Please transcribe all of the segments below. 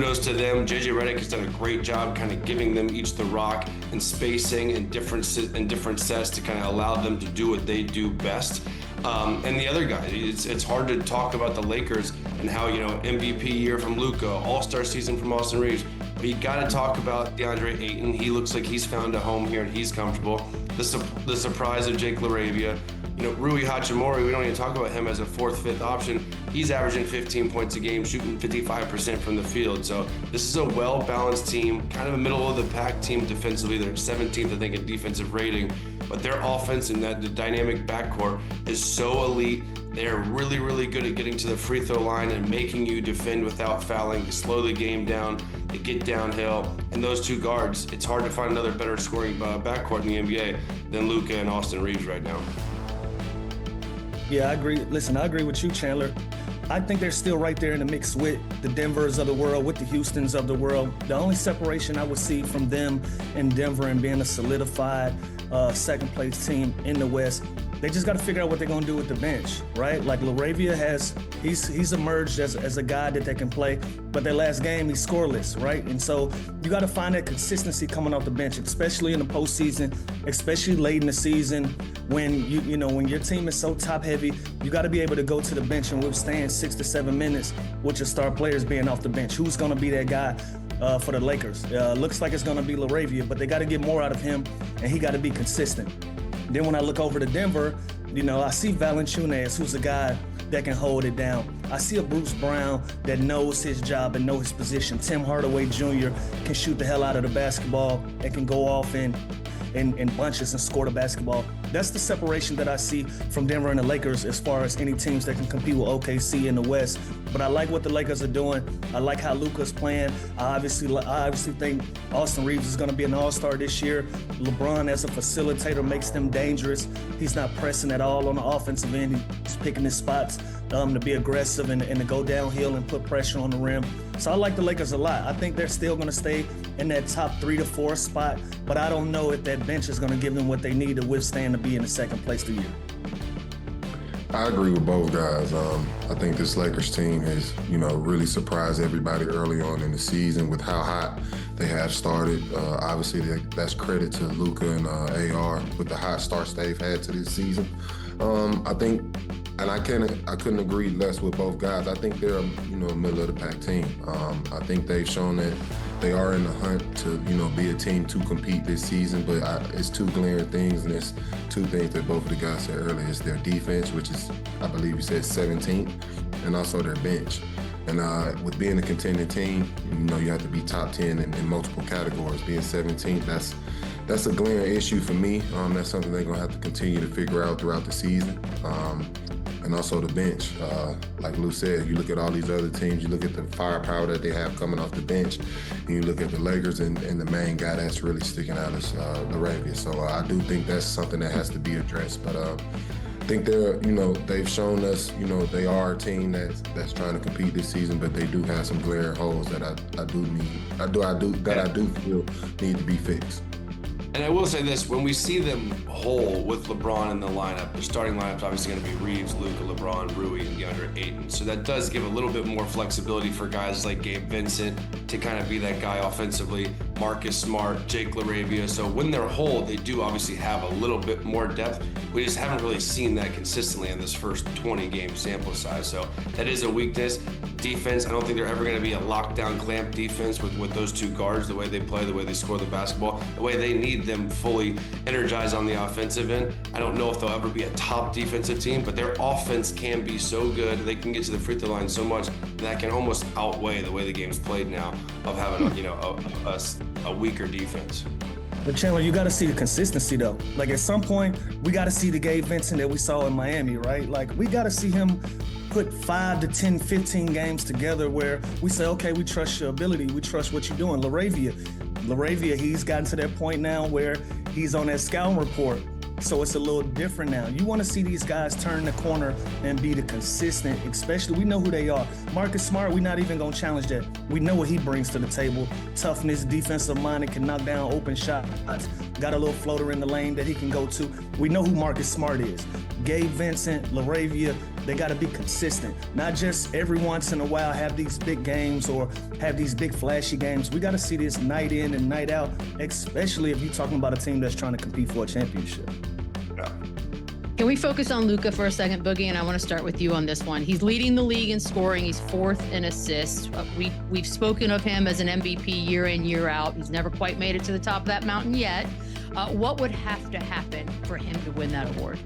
kudos to them. JJ Redick has done a great job kind of giving them each the rock and spacing and different sets to kind of allow them to do what they do best. And the other guy, it's hard to talk about the Lakers and how, MVP year from Luka, all-star season from Austin Reeves, but you got to talk about DeAndre Ayton. He looks like he's found a home here and he's comfortable. The surprise of Jake LaRavia. Rui Hachimura, we don't even talk about him as a fourth, fifth option. He's averaging 15 points a game, shooting 55% from the field. So this is a well-balanced team, kind of a middle-of-the-pack team defensively. They're 17th, I think, in defensive rating. But their offense and the dynamic backcourt is so elite. They're really, really good at getting to the free throw line and making you defend without fouling. They slow the game down. They get downhill. And those two guards, it's hard to find another better scoring backcourt in the NBA than Luka and Austin Reeves right now. Yeah, I agree. Listen, I agree with you, Chandler. I think they're still right there in the mix with the Denvers of the world, with the Houstons of the world. The only separation I would see from them and Denver and being a solidified second-place team in the West, they just got to figure out what they're going to do with the bench, right? Like LaRavia he's emerged as a guy that they can play, but their last game, he's scoreless, right? And so you got to find that consistency coming off the bench, especially in the postseason, especially late in the season when when your team is so top-heavy, you got to be able to go to the bench and withstand 6 to 7 minutes with your star players being off the bench. Who's going to be that guy for the Lakers? Looks like it's going to be LaRavia, but they got to get more out of him, and he got to be consistent. Then when I look over to Denver, I see Valanciunas, who's a guy that can hold it down. I see a Bruce Brown that knows his job and knows his position. Tim Hardaway Jr. can shoot the hell out of the basketball and can go off in bunches and score the basketball. That's the separation that I see from Denver and the Lakers as far as any teams that can compete with OKC in the West. But I like what the Lakers are doing. I like how Luka's playing. I obviously think Austin Reeves is going to be an all-star this year. LeBron as a facilitator makes them dangerous. He's not pressing at all on the offensive end. He's picking his spots to be aggressive and to go downhill and put pressure on the rim. So I like the Lakers a lot. I think they're still going to stay in that top 3 to 4 spot, but I don't know if that bench is going to give them what they need to withstand to be in the second place the year. I agree with both guys. I think this Lakers team has, really surprised everybody early on in the season with how hot they have started. Obviously, that's credit to Luka and AR with the hot starts they've had to this season. I think, and I couldn't agree less with both guys. I think they're a middle of the pack team. I think they've shown that they are in the hunt to be a team to compete this season. But it's two glaring things, and it's two things that both of the guys said earlier. It's their defense, which is, I believe you said 17th, and also their bench. And with being a contending team, you have to be top 10 in multiple categories. Being 17th, that's a glaring issue for me. That's something they're gonna have to continue to figure out throughout the season. And also the bench. Like Lou said, you look at all these other teams, you look at the firepower that they have coming off the bench, and you look at the Lakers, and the main guy that's really sticking out is LaRavia. So I do think that's something that has to be addressed. But I think they've shown us, they are a team that's trying to compete this season, but they do have some glaring holes that I do feel need to be fixed. And I will say this, when we see them whole with LeBron in the lineup, the starting lineup's obviously going to be Reeves, Luka, LeBron, Rui, and DeAndre Ayton. So that does give a little bit more flexibility for guys like Gabe Vincent to kind of be that guy offensively, Marcus Smart, Jake LaRavia. So when they're whole, they do obviously have a little bit more depth. We just haven't really seen that consistently in this first 20-game sample size. So that is a weakness. Defense, I don't think they're ever going to be a lockdown clamp defense with those two guards, the way they play, the way they score the basketball, the way they need them fully energized on the offensive end. I don't know if they'll ever be a top defensive team, but their offense can be so good. They can get to the free throw line so much that can almost outweigh the way the game's played now of having a weaker defense. But Chandler, you got to see the consistency though. Like at some point, we got to see the Gabe Vincent that we saw in Miami, right? Like we got to see him put 5 to 10, 15 games together where we say, okay, we trust your ability. We trust what you're doing. LaRavia, he's gotten to that point now where he's on that scouting report. So it's a little different now. You want to see these guys turn the corner and be the consistent, especially we know who they are. Marcus Smart, we're not even going to challenge that. We know what he brings to the table. Toughness, defensive minded, can knock down open shots. Got a little floater in the lane that he can go to. We know who Marcus Smart is. Gabe Vincent, LaRavia, They got to be consistent, not just every once in a while have these big games or have these big flashy games. We got to see this night in and night out, especially if you're talking about a team that's trying to compete for a championship. Yeah. Can we focus on Luka for a second, Boogie? And I want to start with you on this one. He's leading the league in scoring. He's 4th in assists. We've spoken of him as an MVP year in, year out. He's never quite made it to the top of that mountain yet. What would have to happen for him to win that award?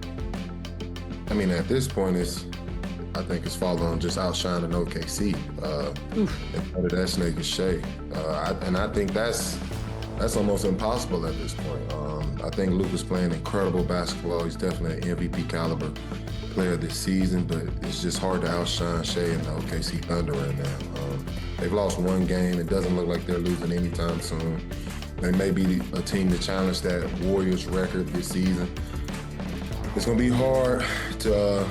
I mean, at this point, I think it's falling on just outshining OKC. And part of that snake is Shai. And I think that's almost impossible at this point. I think Luka's playing incredible basketball. He's definitely an MVP caliber player this season, but it's just hard to outshine Shai and the OKC Thunder right now. They've lost one game. It doesn't look like they're losing anytime soon. They may be a team to challenge that Warriors record this season. It's going to be hard to,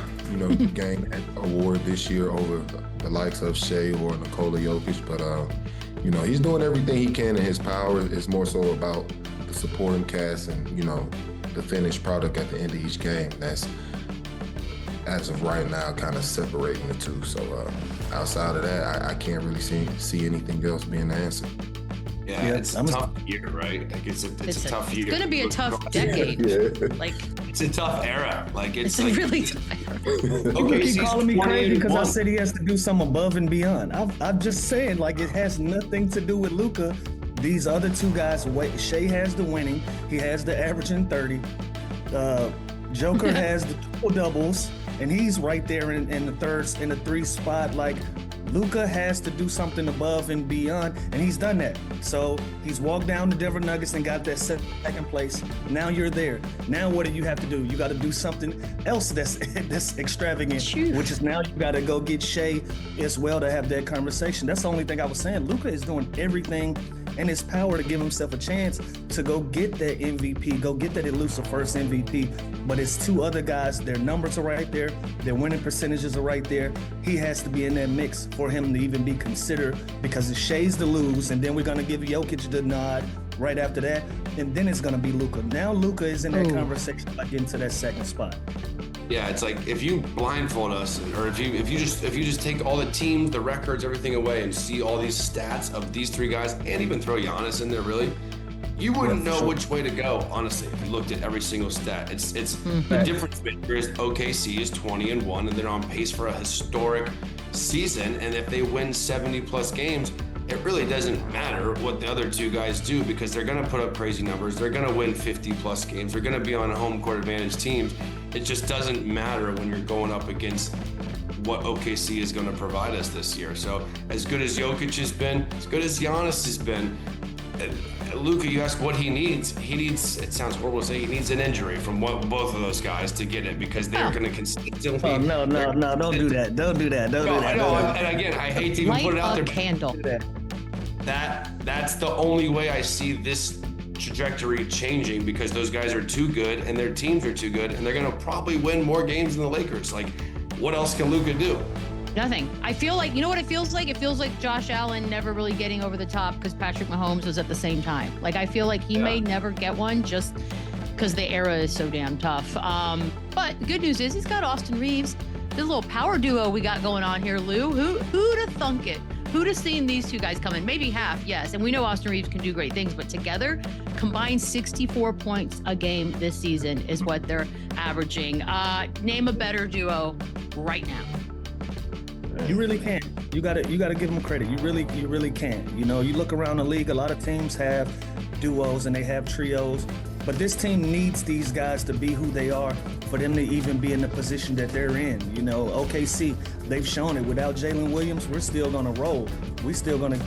gain that award this year over the likes of Shai or Nikola Jokic, but he's doing everything he can in his power. It's more so about the supporting cast and, the finished product at the end of each game. That's, as of right now, kind of separating the two. So outside of that, I can't really see anything else being the answer. Yeah, it's a tough year, right? Like it's a tough year. It's going to be a tough decade. Like it's a tough era. Like it's a like, really tough era. You keep calling me crazy because I said he has to do something above and beyond. I'm just saying, like, it has nothing to do with Luka. These other two guys, Shai has the winning. He has the averaging 30. Joker has the triple doubles, and he's right there in the 3 spot. Like, Luka has to do something above and beyond, and he's done that. So he's walked down the Denver Nuggets and got that second place. Now you're there. Now what do you have to do? You got to do something else that's extravagant, which is now you got to go get Shai as well to have that conversation. That's the only thing I was saying. Luka is doing everything in his power to give himself a chance to go get that MVP, go get that elusive first MVP. But it's 2 other guys, their numbers are right there, their winning percentages are right there. He has to be in that mix for him to even be considered, because it's Shai's to lose, and then we're going to give Jokic the nod right after that, and then it's going to be Luka. Now Luka is in that conversation about getting to that second spot. Yeah, it's like if you blindfold us, or if you just take all the teams, the records, everything away, and see all these stats of these 3 guys, and even throw Giannis in there, really, you wouldn't know which way to go, honestly, if you looked at every single stat. It's the difference maker is OKC is 20-1, and they're on pace for a historic season. And if they win 70+ games, it really doesn't matter what the other 2 guys do, because they're going to put up crazy numbers. They're going to win 50+ games. They're going to be on home court advantage teams. It just doesn't matter when you're going up against what OKC is going to provide us this year. So as good as Jokic has been, as good as Giannis has been, Luka, you ask what he needs. It sounds horrible to say, he needs an injury from both of those guys to get it, because they're going to consistently. Oh, no, don't do that. Don't do that. I know, and again, I hate to even put it out there. Candle. That's the only way I see this trajectory changing, because those guys are too good and their teams are too good, and they're going to probably win more games than the Lakers. Like, what else can Luka do? Nothing. I feel like, you know what it feels like? It feels like Josh Allen never really getting over the top because Patrick Mahomes was at the same time. Like, I feel like he may never get one just because the era is so damn tough. But the good news is he's got Austin Reeves. This little power duo we got going on here, Lou. Who'd have thunk it? Who'd have seen these 2 guys come in? Maybe half, yes. And we know Austin Reeves can do great things, but together, combined 64 points a game this season is what they're averaging. Name a better duo right now. You really can. You gotta give them credit. You really can. You look around the league, a lot of teams have duos and they have trios, but this team needs these guys to be who they are for them to even be in the position that they're in. OKC, they've shown it. Without Jalen Williams, we're still gonna roll. We still gonna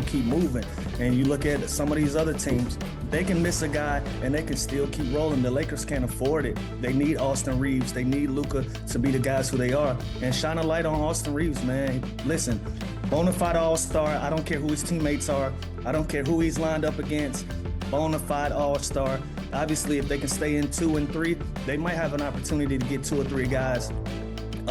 keep moving. And you look at some of these other teams, they can miss a guy and they can still keep rolling. The Lakers can't afford it. They need Austin Reeves. They need Luka to be the guys who they are. And shine a light on Austin Reeves, man. Listen, bona fide all-star. I don't care who his teammates are. I don't care who he's lined up against. Bona fide all-star. Obviously, if they can stay in 2 and 3, they might have an opportunity to get 2 or 3 guys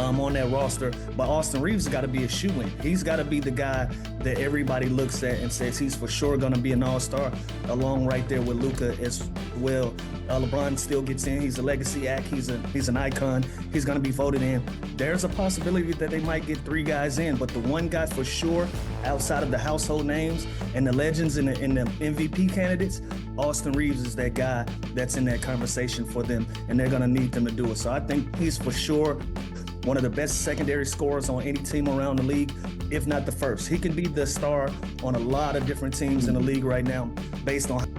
on that roster. But Austin Reeves has got to be a shoe-in. He's got to be the guy that everybody looks at and says he's for sure going to be an all-star, along right there with Luka as well. LeBron still gets in. He's a legacy act. He's an icon. He's going to be voted in. There's a possibility that they might get 3 guys in, but the one guy for sure, outside of the household names and the legends and the MVP candidates, Austin Reeves is that guy that's in that conversation for them, and they're going to need them to do it. So I think he's for sure one of the best secondary scorers on any team around the league, if not the first. He can be the star on a lot of different teams in the league right now based on